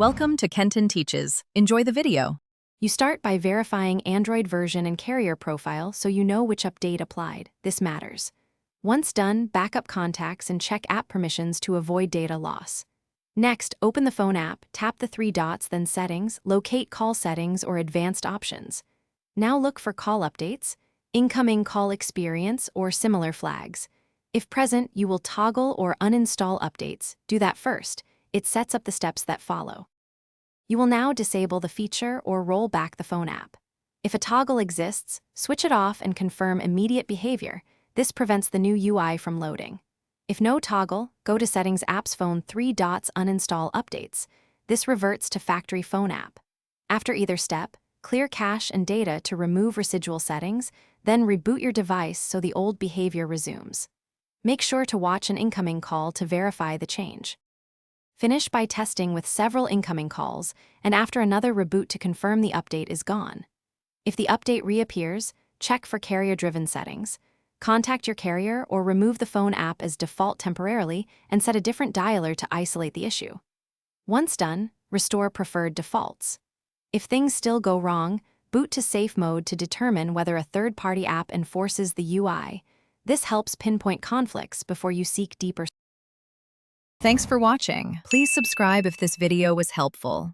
Welcome to Kenton Teaches. Enjoy the video. You start by verifying Android version and carrier profile so you know which update applied. This matters. Once done, backup contacts and check app permissions to avoid data loss. Next, open the phone app, tap the three dots, then Settings, locate Call Settings or Advanced Options. Now look for call updates, incoming call experience, or similar flags. If present, you will toggle or uninstall updates. Do that first. It sets up the steps that follow. You will now disable the feature or roll back the phone app. If a toggle exists, switch it off and confirm immediate behavior. This prevents the new UI from loading. If no toggle, go to Settings Apps Phone 3 dots Uninstall Updates. This reverts to factory phone app. After either step, clear cache and data to remove residual settings, then reboot your device so the old behavior resumes. Make sure to watch an incoming call to verify the change. Finish by testing with several incoming calls, and after another reboot to confirm the update is gone. If the update reappears, check for carrier-driven settings. Contact your carrier or remove the phone app as default temporarily and set a different dialer to isolate the issue. Once done, restore preferred defaults. If things still go wrong, boot to safe mode to determine whether a third-party app enforces the UI. This helps pinpoint conflicts before you seek deeper. Thanks for watching. Please subscribe if this video was helpful.